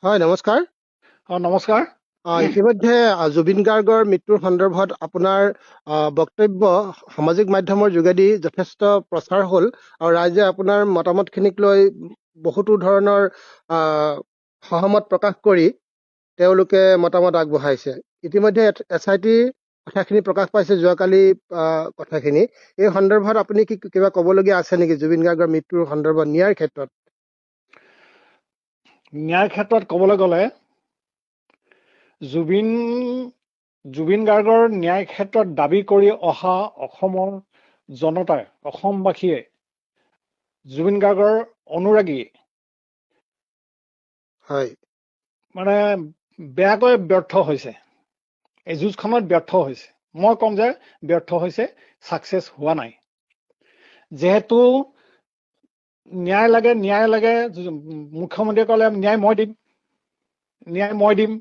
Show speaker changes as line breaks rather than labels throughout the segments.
হয়, নমস্কাৰ।
নমস্কাৰ।
ইতিমধ্যে জুবিন গাৰ্গৰ মৃত্যুৰ সন্দৰ্ভত আপোনাৰ বক্তব্য সামাজিক মাধ্যমৰ যোগেদি যথেষ্ট প্ৰচাৰ হ'ল আৰু ৰাইজে আপোনাৰ মতামতখিনিক লৈ বহুতো ধৰণৰ সহমত প্ৰকাশ কৰি তেওঁলোকে মতামত আগবঢ়াইছে। ইতিমধ্যে SIT কথাখিনি প্ৰকাশ পাইছে যোৱাকালি কথাখিনি। এই সন্দৰ্ভত আপুনি কিবা ক'বলগীয়া আছে নেকি জুবিন গাৰ্গৰ মৃত্যুৰ সন্দৰ্ভত ন্যায়ৰ ক্ষেত্ৰত?
ন্যায়ৰ ক্ষেত্ৰত ক'বলৈ গ'লে জুবিন গাৰ্গৰ ন্যায় ক্ষেত্ৰত দাবী কৰি অহা অসমৰ জনতাই, অসমবাসীয়ে জুবিন গাৰ্গৰ অনুৰাগী
হয়,
মানে বেয়াকৈ ব্যৰ্থ হৈছে। এই যুঁজখনত ব্যৰ্থ হৈছে। মই ক'ম যে ব্যৰ্থ হৈছে, ছাকচেছ হোৱা নাই। যিহেতু ন্যায় লাগে মুখ্যমন্ত্ৰীয়ে ক'লে ন্যায় মই দিম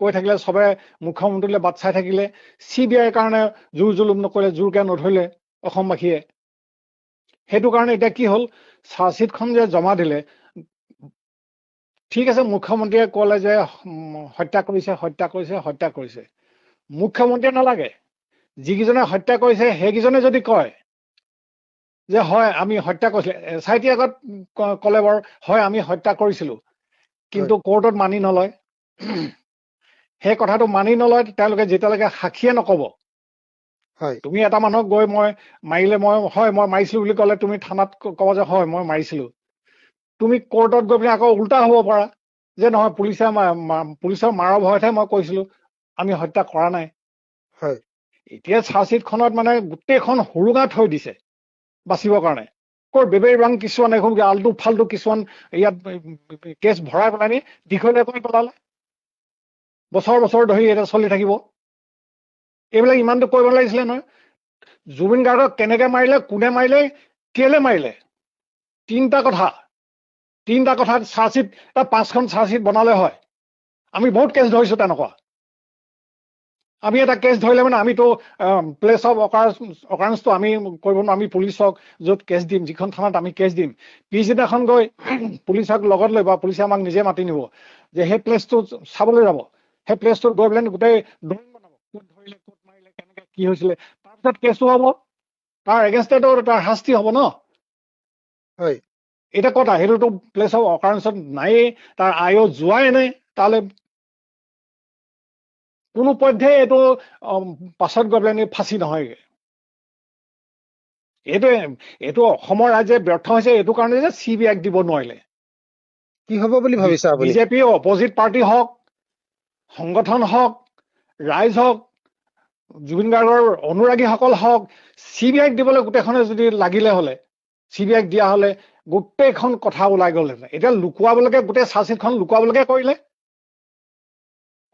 কৈ থাকিলে চবে মুখ্যমন্ত্ৰীলৈ বাট চাই থাকিলে। CBIৰ কাৰণে জোৰ জুলুম নকৰিলে, জোৰকে নধৰিলে অসমবাসীয়ে। সেইটো কাৰণে এতিয়া কি হ'ল, চাৰ্জশ্বিটখন যে জমা দিলে, ঠিক আছে মুখ্যমন্ত্ৰীয়ে ক'লে যে হত্যা কৰিছে। মুখ্যমন্ত্ৰীয়ে নালাগে, যিকেইজনে হত্যা কৰিছে সেইকেইজনে যদি কয় যে হয় আমি হত্যা কৰিছিলো, SIT আগত ক'লে বাৰু হয় আমি হত্যা কৰিছিলো, কিন্তু কোৰ্টত মানি নলয়। সেই কথাটো মানি নলয় তেওঁলোকে যেতিয়ালৈকে সাক্ষীয়ে নক'ব। তুমি এটা মানুহক গৈ মই মাৰিছিলো বুলি ক'লে তুমি থানাত ক'ব যে হয় মই মাৰিছিলো। তুমি কোৰ্টত গৈ পিনে আকৌ উল্টা হ'ব পাৰা যে নহয় পুলিচৰ মাৰৰ ভয়তহে মই কৈছিলো, আমি হত্যা কৰা নাই। এতিয়া চাৰ্জশ্বিটখনত মানে গোটেইখন সুৰুঙা থৈ দিছে বাচিবৰ কাৰণে। বেবেৰ ৰং কিছুমান এখন আলটু ফাল্টু কিছুমান ইয়াত কেছ ভৰাই পেলাই নি দীঘলীয়া কৰি পেলালে। বছৰ ধৰি এটা চলি থাকিব। এইবিলাক ইমানটো কৰিব লাগিছিলে নহয়। জুবিন গাৰ্গক কেনেকে মাৰিলে, কোনে মাৰিলে, কেলে মাৰিলে, তিনিটা কথাত চাৰ্জশ্বিট 5খন চাৰ্জশ্বিট বনালে হয়। আমি বহুত কেছ ধৰিছো তেনেকুৱা। আমি এটা কেছ ধৰিলে মানে আমিতো প্লেচ অফ অকাৰেঞ্চটো আমি কৰিব নোৱাৰো। আমি পুলিচক য'ত কেছ দিম, যিখন থানাত আমি কেছ দিম, পিছদিনাখন গৈ পুলিচক লগত লৈ বা পুলিচে আমাক নিজে মাতি নিব যে সেই প্লেচটো চাবলৈ যাব। সেই প্লেচটোত গৈ পেলাই গোটেই ড্ৰয়িং বনাব, ক'ত ধৰিলে, ক'ত মাৰিলে, কেনেকে কি হৈছিলে, তাৰপিছত কেছটো হ'ব, তাৰ এগেইনষ্টতো তাৰ শাস্তি হ'ব ন। এতিয়া কথা সেইটোতো প্লেচ অফ অকাৰেঞ্চত নায়েই, তাৰ আয়ো যোৱাই নাই তালৈ। কোনো পধ্যেই এইটো পাছত গৈ পেলাই ফাঁচি নহয়গে। এইটো অসমৰ ৰাইজে ব্যৰ্থ হৈছে এইটো কাৰণে যে CBIক দিব নোৱাৰিলে।
কি হ'ব বুলি ভাবিছে আপুনি?
বিজেপি অপজিট পাৰ্টি হওক, সংগঠন হওক, ৰাইজ হওক, জুবিন গাৰ্গৰ অনুৰাগীসকল হওক, CBIক দিবলৈ গোটেইখনে যদি লাগিলে হলে, CBIক দিয়া হলে গোটেইখন কথা ওলাই গ'লহেঁতেন। এতিয়া লুকুৱাবলৈকে গোটেই চাৰ্জশ্বিটখন লুকুৱাবলৈকে কৰিলে।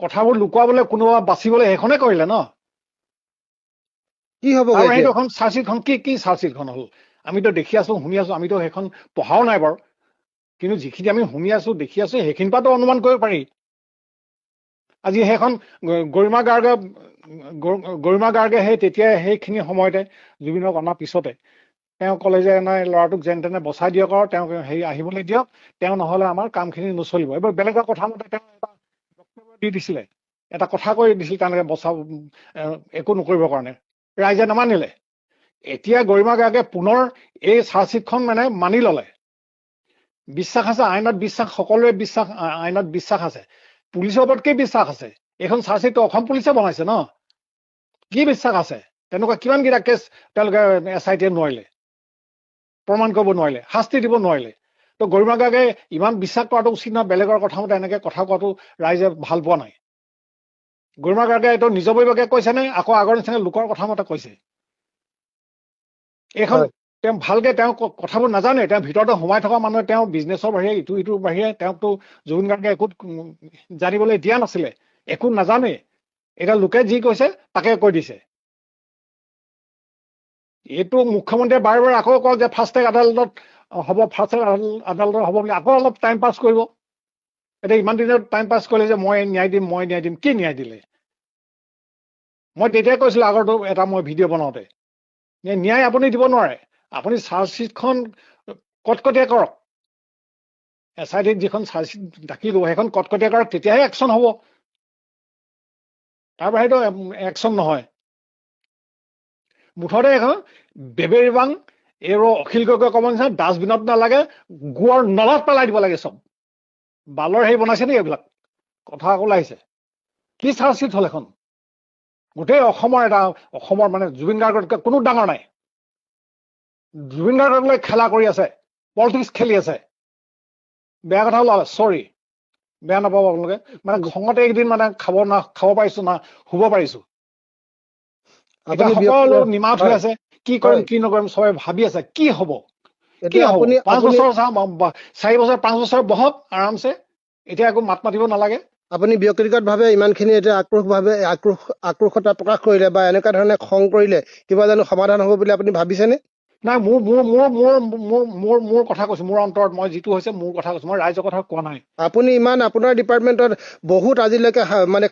কথাবোৰ লুকুৱাবলৈ কোনোবা বাচিবলৈ সেইখনে কৰিলে ন।
কি হ'ব
আৰু সেইটো এখন চাৰ্জশ্বিটখন কি চাৰ্জশ্বিটখন হ'ল আমিতো দেখি আছো, শুনি আছো। আমিতো সেইখন পঢ়াও নাই বাৰু, কিন্তু যিখিনি আমি শুনি আছো, দেখি আছো, সেইখিনিৰ পৰাতো অনুমান কৰিব পাৰি। আজি সেইখন গৰিমা গাৰ্গে সেই তেতিয়া সেইখিনি সময়তে জুবিনক অনাৰ পিছতে তেওঁ ক'লে যে নাই ল'ৰাটোক যেন তেনে বচাই দিয়ক আৰু তেওঁক আহিবলৈ দিয়ক, তেওঁ নহলে আমাৰ কামখিনি নচলিব। এইবাৰ বেলেগৰ কথা মতে তেওঁ এটা বক্তব্য দি দিছিলে, এটা কথা কৈ দিছিল তেওঁলোকে বচাব একো নকৰিবৰ কাৰণে। ৰাইজে নামানিলে। এতিয়া গৰিমা গাৰ্গে পুনৰ এই চাৰ্জশ্বিটখন মানে মানি ললে। বিশ্বাস আছে আইনত, সকলোৰে আইনত বিশ্বাস আছে, পুলিচৰ ওপৰত কি বিশ্বাস আছে? এইখন চাৰ্জশ্বিটটো অসম পুলিচে বনাইছে ন। কি বিশ্বাস আছে? তেনেকুৱা কিমান কেইটা কেছ তেওঁলোকে SITয়ে নোৱাৰিলে প্ৰমাণ কৰিব, নোৱাৰিলে শাস্তি দিব নোৱাৰিলে। তো গৰিমা গাৰ্গে ইমান বিশ্বাস কৰাটো উচিত নহয়। বেলেগৰ কথা মতে এনেকে কথা কোৱাটো ৰাইজে ভাল পোৱা নাই। গৰিমা গাৰ্গে এইটো নিজাববীয়াকে কৈছে নে আকৌ আগৰ নিচিনা লোকৰ কথা মতে কৈছে? এইখন তেওঁ ভালকে তেওঁ কথাবোৰ নাজানে। তেওঁ ভিতৰতে সোমাই থকা মানুহে তেওঁ বিজনেছৰ বাহিৰে ইটোৰ বাহিৰে তেওঁকতো জুবিন গাৰ্গে একো জানিবলৈ দিয়া নাছিলে, একো নাজানে। এতিয়া লোকে যি কৈছে তাকে কৈ দিছে। এইটো মুখ্যমন্ত্ৰীয়ে বাৰে বাৰে আকৌ কয় যে ফাষ্ট ট্ৰেক আদালতত হ'ব, বুলি আকৌ অলপ টাইম পাছ কৰিব। এতিয়া ইমান দিনত টাইম পাছ কৰিলে যে মই ন্যায় দিম। কি ন্যায় দিলে? মই তেতিয়াই কৈছিলো আগৰটো এটা মই ভিডিঅ' বনাওঁতে, ন্যায় আপুনি দিব নোৱাৰে। আপুনি চাৰ্জশ্বিটখন কটকটীয়া কৰক, SIT যিখন চাৰ্জশ্বিট দাখিল হ'ব সেইখন কটকটীয়া কৰক, তেতিয়াহে একশ্যন হ'ব। তাৰ বাহিৰেতো একশ্যন নহয়। মুঠতে এখন বেবেৰিবাং এই অখিল গগৈ ক'ব নিচিনা ডাষ্টবিনত নালাগে, গোৱাৰ নলাত পেলাই দিব লাগে চব। বালৰ হেৰি বনাইছে নেকি এইবিলাক? কথা আকৌ ওলাইছে। কি চাৰ্জশ্বিট হ'ল এখন? গোটেই অসমৰ মানে জুবিন গাৰ্গতকৈ কোনো ডাঙৰ নাই। জুবিন গাৰ্গক লৈ খেলা কৰি আছে, পলিটিক্স খেলি আছে। বেয়া কথা ওলালে, চৰি, বেয়া নাপাব আপোনালোকে। মানে খঙতে এইকেইদিন মানে খাব পাৰিছো না, শুব পাৰিছো। এতিয়া
আপুনি
সকলো নিমাত হৈ
হয়
আছে, কি
হয়
কৰিম কি নকৰিম চবে ভাবি আছে, কি হব কি
এতিয়া
হব।
আপুনি
5
আপুনি
বছৰ 4 বছৰ 5 বছৰ বহক আৰামছে, এতিয়া একো মাত মাতিব নালাগে।
আপুনি ব্যক্তিগতভাৱে ইমানখিনি এতিয়া আক্ৰোশতা প্ৰকাশ কৰিলে বা এনেকুৱা ধৰণে খং কৰিলে কিবা জানো সমাধান হ'ব বুলি আপুনি ভাবিছেনে?
নাই, মোৰ মোৰ মোৰ মোৰ মোৰ মোৰ মোৰ কথা কৈছো, মোৰ অন্তৰত মই যিটো হৈছে মোৰ কথা কৈছো, মই ৰাইজৰ কথা কোৱা নাই।
আপুনি ইমান আপোনাৰ ডিপাৰ্টমেণ্টত বহুত আজিলৈকে মানে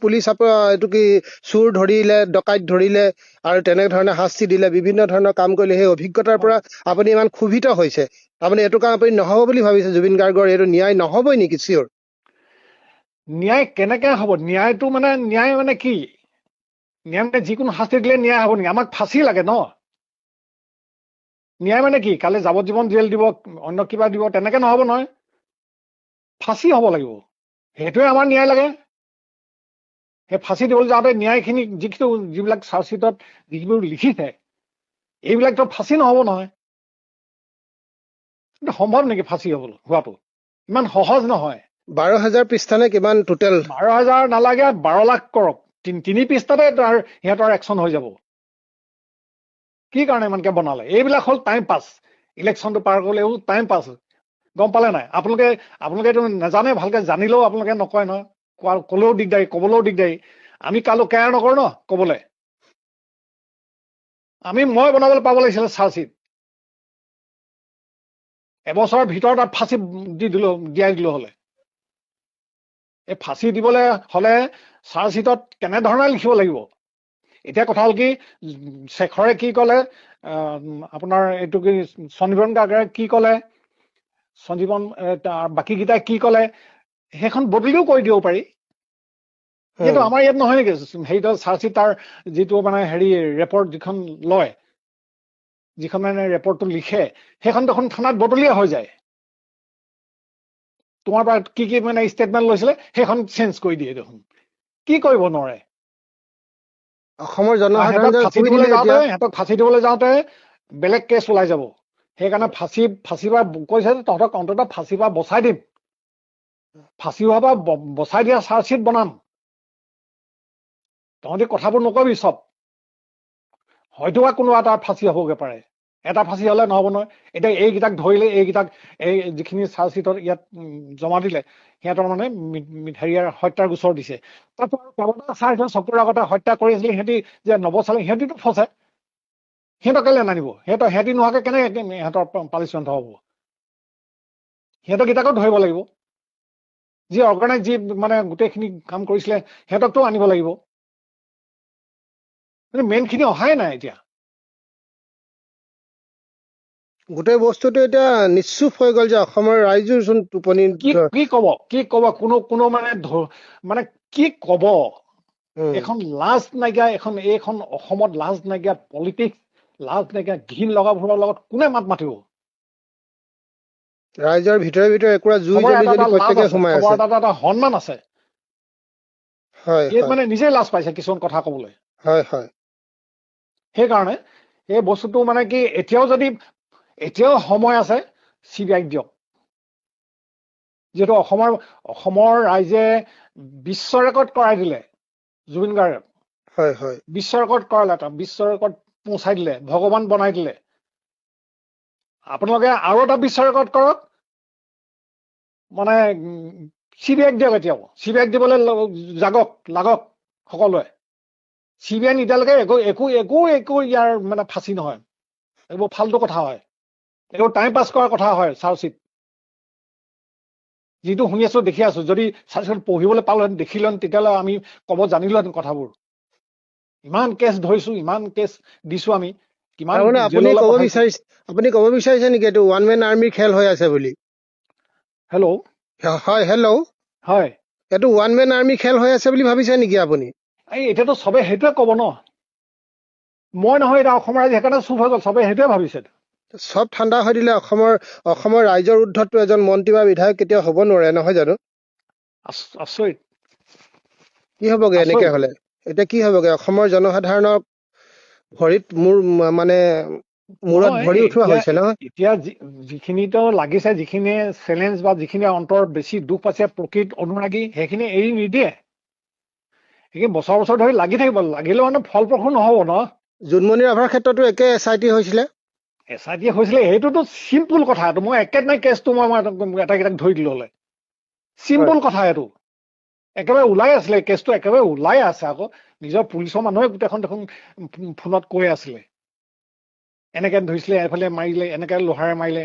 পুলিচ এইটো কি চোৰ ধৰিলে, ডকাইত ধৰিলে আৰু তেনেধৰণে শাস্তি দিলে, বিভিন্ন ধৰণৰ কাম কৰিলে, সেই অভিজ্ঞতাৰ পৰা আপুনি ইমান ক্ষোভিত হৈছে। আপুনি এইটো কাম আপুনি নহ'ব বুলি ভাবিছে? জুবিন গাৰ্গৰ এইটো ন্যায় নহ'বই নেকি? চিয়ৰ
ন্যায় কেনেকে হ'ব? ন্যায়টো মানে ন্যায় মানে কি? ন্যায় মানে যিকোনো শাস্তি দিলে ন্যায় হ'ব নেকি? আমাক ফাঁচি লাগে ন। ন্যায় মানে কি? কালি যাৱজ্জীৱন জেল দিব, অন্য কিবা দিব, তেনেকে নহ'ব নহয়। ফাঁচি হ'ব লাগিব, সেইটোৱে আমাৰ ন্যায় লাগে। সেই ফাঁচি দিবলৈ যাওঁতে ন্যায়খিনি যিবিলাক চাৰ্জশ্বিটত যিবোৰ লিখিছে, এইবিলাকতো ফাঁচি নহ'ব নহয়। কিন্তু সম্ভৱ নেকি ফাঁচি হোৱাটো? ইমান সহজ নহয়।
12,000 পৃষ্ঠা নে কিমান টোটেল?
12,000 নালাগে, 12 লাখ কৰক, 3 পৃষ্ঠাতে সিহঁতৰ একশ্যন হৈ যাব। কি কাৰণে ইমানকে বনালে? এইবিলাক হ'ল টাইম পাছ। ইলেকশ্যনটো পাৰ কৰিলে এইবোৰ টাইম পাছ। গম পালে নাই? আপোনালোকে এইটো নাজানে, ভালকে জানিলেও আপোনালোকে নকয় নহয়। ক'লেও দিগদাৰী, ক'বলৈও দিগদাৰী। আমি কালো কেয়াৰ নকৰো ন ক'বলৈ। মই বনাবলৈ পাব লাগিছিলে চাৰ্জশ্বিট। এবছৰৰ ভিতৰত তাত ফাঁচি দিয়াই দিলো হলে। এই ফাঁচি দিবলৈ হলে চাৰ্জশ্বিটত কেনেধৰণে লিখিব লাগিব? এতিয়া কথা হ'ল কি, শেখৰে কি ক'লে, আপোনাৰ এইটো কি সঞ্জীৱন গাৰ্গে কি ক'লে, বাকীকেইটাই কি ক'লে, সেইখন বদলিও কৰি দিব পাৰি। কিন্তু আমাৰ ইয়াত নহয় নেকি? হেৰিটো চাৰ্জশ্বিট তাৰ যিটো মানে ৰেপৰ্ট যিখন লয়, যিখন মানে ৰেপৰ্টটো লিখে, সেইখন দেখোন থানাত বদলিয়ে হৈ যায়। তোমাৰ পৰা কি মানে ষ্টেটমেণ্ট লৈছিলে সেইখন চেঞ্জ কৰি দিয়ে দেখোন। কি কৰিব নোৱাৰে?
অসমৰ
সিহঁতক
জনসাধাৰণে
ফাঁচি
কৈ দিলে
দিবলৈ যাওঁতে বেলেগ কেছ ওলাই যাব। সেইকাৰণে ফাঁচি বা কৈছে তহঁতক অন্ততঃ ফাঁচি বা বচাই দিম, ফাঁচি হোৱা বা বচাই দিয়া চাৰ্জশ্বিট বনাম। তহঁতি কথাবোৰ নকবি চব। হয়তো বা কোনোবা এটা ফাঁচি হ'বগে পাৰে, এটা ফাঁচি হলে নহব নহয়। এতিয়া এইকেইটাক ধৰিলে, এই যিখিনি চাৰ্জশ্বিটত ইয়াত জমা দিলে, সিহঁতৰ মানে হত্যাৰ গোচৰ দিছে। তাৰপৰা চাৰ্জৰ চকুৰ আগতে হত্যা কৰি আছিলে, সিহঁতি যে নবচালে, সিহঁতিতো ফচে। সিহঁতক কেলে নানিব? সিহঁতি নোহোৱাকে কেনেকে সিহঁতৰ পানিচমেণ্ট হ'ব? সিহঁতকেইটাকো ধৰিব লাগিব। যি অৰ্গেনাইজ, যি মানে গোটেইখিনি কাম কৰিছিলে, সিহঁতকতো আনিব লাগিব। কিন্তু মেইনখিনি অহাই নাই এতিয়া।
গোটেই বস্তুটো এতিয়া নিশ্চুপ হৈ গ'ল যে অসমৰ ৰাইজৰ চোন টোপনি।
কি কব কোনো মানে কি কব? এখন লাজ নাইকিয়া, এইখন অসমত লাজ নাইকিয়া পলিটিক্স, লাজ নাইকিয়া ঘিণ লগাবোৰৰ লগত কোনে মাত মাতিব?
ৰাইজৰ ভিতৰে একুৰা জুই
চবৰে
জ্বলি
এটা
জ্বলি
লাজ
প্ৰত্যেকে
আছে,
সোমাই
চবৰে
আছে।
এটা সন্মান আছে।
হয়
এই
হয়
মানে নিজেই লাজ পাইছে কিছুমান কথা কবলৈ।
হয় হয়
সেইকাৰণে এই বস্তুটো মানে কি, এতিয়াও সময় আছে, CBI দিয়ক। যিহেতু অসমৰ ৰাইজে বিশ্ব ৰেকৰ্ড কৰাই দিলে জুবিন গাৰ্গক।
হয় হয়
বিশ্ব ৰেকৰ্ড কৰালে, বিশ্ব ৰেকৰ্ড পहुঁচাই দিলে, ভগৱান বনাই দিলে। আপোনালোকে আৰু এটা বিশ্ব ৰেকৰ্ড কৰক, মানে CBI দিয়ক। এতিয়াও CBI দিবলৈ লাগক সকলোৱে। CBI নিদিয়ালৈকে একো ইয়াৰ মানে ফাঁচি নহয়। এইবোৰ ফাল্টু কথা হয়, এইবোৰ টাইম পাছ কৰাৰ কথা হয়। চাৰ্জশ্বিট যিটো শুনি আছো, দেখি আছো, যদি চাৰ্জশ্বিট পঢ়িবলৈ পালোহেঁতেন, দেখিলোহেঁতেন, তেতিয়াহ'লে আমি ক'ব জানিলোহেঁতেন কথাবোৰ। ইমান কেছ ধৰিছো, ইমান কেছ দিছো আমি, কিমান
তাৰমানে আপুনি
জেললৈ
ক'ব
পঠাইছো।
বিচাৰিছে নেকি এইটো ওৱান মেন আৰ্মিৰ খেল হৈ আছে বুলি?
হেল্ল'
হয়, হেল্ল'।
হয়
এইটো ওৱান মেন আৰ্মি খেল হৈ আছে বুলি ভাবিছে নেকি আপুনি?
এই এতিয়াতো চবে সেইটোৱে ক'ব ন, মই নহয় এতিয়া অসমৰ ৰাইজ সেইকাৰণে চুপ হৈ গ'ল, চবে সেইটোৱে ভাবিছে।
চব ঠাণ্ডা হৈ দিলে অসমৰ ৰাইজৰ উৰ্ধতটো এজন মন্ত্ৰী বা বিধায়ক কেতিয়াও হ'ব নোৱাৰে, নহয় জানো?
আচৰিত
কি হ'বগে এনেকে
আচৰিত।
হলে? এতিয়া কি হ'বগে? অসমৰ জনসাধাৰণক ভৰিত মানে মূৰত
নহয়
ভৰি উঠোৱা
এতিয়া
হৈছে নহয়?
এতিয়া যিখিনিতো লাগিছে, যিখিনিয়ে চেলেঞ্জ বা যিখিনি অন্তৰ বেছি দুখ পাইছে, প্ৰকৃত অনুৰাগী, সেইখিনি এৰি নিদিয়ে। সেইখিনি বছৰ বছৰ ধৰি লাগি থাকিব, লাগিলেও মানে ফলপ্ৰসূ নহ'ব ন।
জোনমণি ৰাভাৰ ক্ষেত্ৰতো একে SIT হৈছিলে।
SIT হৈছিলে, সেইটোতো চিম্পুল কথা। এইটো মই একেদিনাই কেছটো মই এটাকেইটাক ধৰি দিলো হলে,
হয়।
চিম্পুল কথা এইটো। একেবাৰে ওলাই আছিলে কেছটো, একেবাৰে ওলাই আছে আকৌ। নিজৰ পুলিচৰ মানুহে গোটেইখন দেখোন ফোনত কৈ আছিলে, এনেকে ধৰিছিলে, এফালে মাৰিলে, এনেকে লোহাৰে মাৰিলে,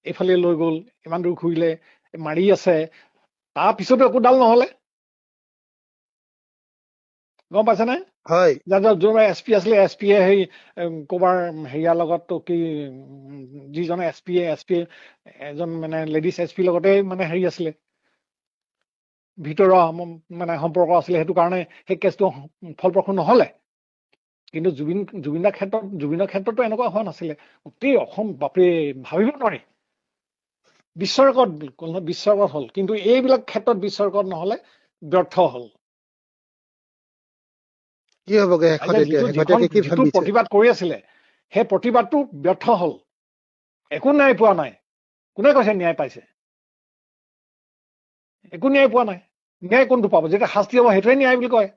এইফালে লৈ গ'ল, ইমান দূৰ ঘূৰিলে, মাৰি আছে। তাৰপিছতো একো ডাল নহলে, গম পাইছেনে?
হয়।
যোনবাৰ SP আছিলে, SP সেই ক'বাৰ হেৰিয়াৰ লগতো কি যিজনে SP এজন মানে লেডিজ SP লগতে মানে হেৰি আছিলে, ভিতৰুৱা মানে সম্পৰ্ক আছিলে, সেইটো কাৰণে সেই কেছটো ফলপ্ৰসূ নহলে। কিন্তু জুবিনৰ ক্ষেত্ৰতো এনেকুৱা হোৱা নাছিলে। গোটেই অসম বাপৰে, ভাবিব নোৱাৰি। বিশ্ব ৰেকৰ্ড হ'ল, কিন্তু এইবিলাক ক্ষেত্ৰত বিশ্ব ৰেকৰ্ড নহলে ব্যৰ্থ হল।
কি হ'বগে শেষত? এতিয়া শেহতীয়াকে কি
যিটো
ভাবিছে?
প্ৰতিবাদ কৰি আছিলে, সেই প্ৰতিবাদটো ব্যৰ্থ হল। একো ন্যায় পোৱা নাই। কোনে কৈছে ন্যায় পাইছে? একো ন্যায় পোৱা নাই। ন্যায় কোনটো পাব? যেতিয়া শাস্তি হ'ব সেইটোৱে ন্যায় বুলি কয়।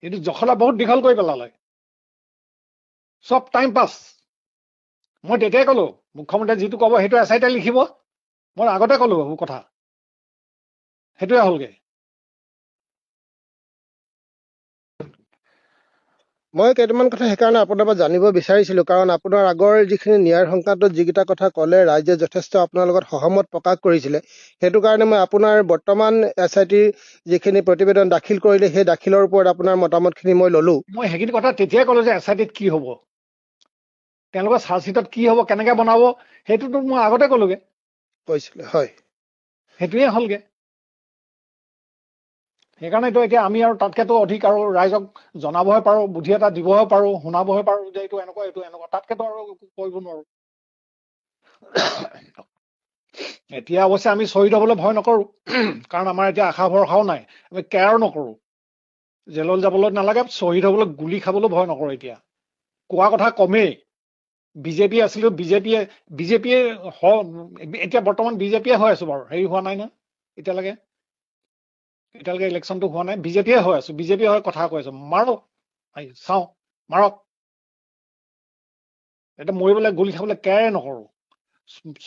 এইটো জখলা বহুত দীঘল কৰি পেলালে, চব টাইম পাছ। মই তেতিয়াই কলো, মুখ্যমন্ত্ৰীয়ে যিটো কব সেইটো SIT লিখিব। মই আগতে কলো সেইবোৰ কথা, সেইটোৱে হলগে।
মই কেইটামান কথা সেইকাৰণে আপোনাৰ পৰা জানিব বিচাৰিছিলো, কাৰণ আপোনাৰ আগৰ যিখিনি ন্যায়ৰ সংক্ৰান্তত যিকেইটা কথা ক'লে, ৰাইজে যথেষ্ট আপোনাৰ লগত সহমত প্ৰকাশ কৰিছিলে। সেইটো কাৰণে মই আপোনাৰ বৰ্তমান SIT যিখিনি প্ৰতিবেদন দাখিল কৰিলে, সেই দাখিলৰ ওপৰত আপোনাৰ মতামতখিনি মই ললো।
মই সেইখিনি কথা তেতিয়াই কলো যে SIT কি হব, তেওঁলোকৰ চাৰ্জশ্বিটত কি হব, কেনেকে বনাব, সেইটোতো মই আগতে কলোগে।
কৈছিলে, হয়।
সেইটোৱে হলগে। সেইকাৰণেতো এতিয়া আমি আৰু তাতকেতো অধিক আৰু ৰাইজক জনাবহে পাৰো, বুদ্ধি এটা দিবহে পাৰো, শুনাবহে পাৰো যে এইটো এনেকুৱা, এইটো এনেকুৱা। তাতকেতো আৰু কৰিব নোৱাৰো। এতিয়া অৱশ্যে আমি শ্বহীদ হবলৈ ভয় নকৰো, কাৰণ আমাৰ এতিয়া আশা ভৰসাও নাই। আমি কেয়াৰো নকৰো, জেললৈ যাবলৈ নালাগে, শ্বহীদ হবলৈ গুলি খাবলৈ ভয় নকৰো। এতিয়া কোৱা কথা কমেই। বিজেপি আছিলো, বিজেপিয়ে এতিয়া বৰ্তমান বিজেপিয়ে হৈ আছো বাৰু, হেৰি হোৱা নাই ন এতিয়ালৈকে ইলেকশ্যনটো হোৱা নাই। বিজেপিয়ে হৈ আছো, বিজেপি হৈ কথা কৈ আছো। মাৰক, চাওঁ, মাৰক। এতিয়া মৰিবলৈ, গুলি খাবলৈ কেয়াৰে নকৰো,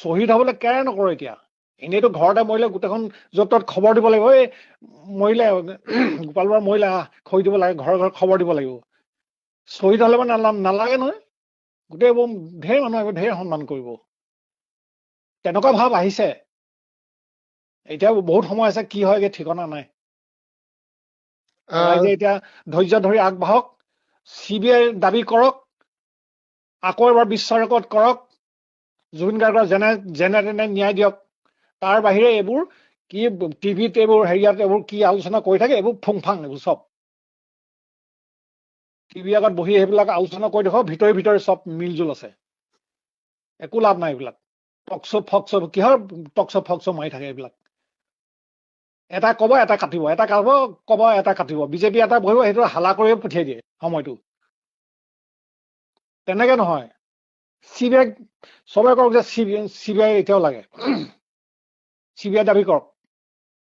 শ্বহীদ হবলৈ কেয়াৰে নকৰো। এতিয়া এনেইতো ঘৰতে মৰিলে গোটেইখন য'ত ত'ত খবৰ দিব লাগিব, এই মৰিলে গোপাল বৰা মৰিলে, খৰি দিব লাগে, ঘৰে ঘৰে খবৰ দিব লাগিব। শ্বহীদ হলে মানে নালাগে নহয়, গোটেই ঢেৰ মানুহ আহিব, ঢেৰ সন্মান কৰিব, তেনেকুৱা ভাৱ আহিছে। এতিয়া বহুত সময় আছে, কি হয়গে ঠিকনা নাই।
আহ,
ৰাইজে এতিয়া ধৈৰ্য ধৰি আগবাঢ়ক, CBI দাবী কৰক, আকৌ এবাৰ বিশ্ব ৰেকৰ্ড কৰক, জুবিন গাৰ্গৰ যেনে তেনে ন্যায় দিয়ক। তাৰ বাহিৰে এইবোৰ কি টিভিত, এইবোৰ হেৰিয়াত এইবোৰ কি আলোচনা কৰি থাকে, এইবোৰ ফুংফাং, এইবোৰ চব টিভিৰ আগত বহি সেইবিলাক আলোচনা কৰি দেখুৱাওক, ভিতৰি ভিতৰি চব মিলজুল আছে। একো লাভ নাই এইবিলাক। টকশ্ব ফকশ্ব, কিহৰ টকশ্ব ফকশ্ব মাৰি থাকে এইবিলাক। এটা কব, এটা কাটিব, এটা কব, এটা কাটিব। বিজেপি এটা বহিব, সেইটো হালা কৰিয়ে পঠিয়াই দিয়ে সময়টো। তেনেকে নহয়। CBI চবে কওক যে CBI এতিয়াও লাগে, CBI দাবী কৰক।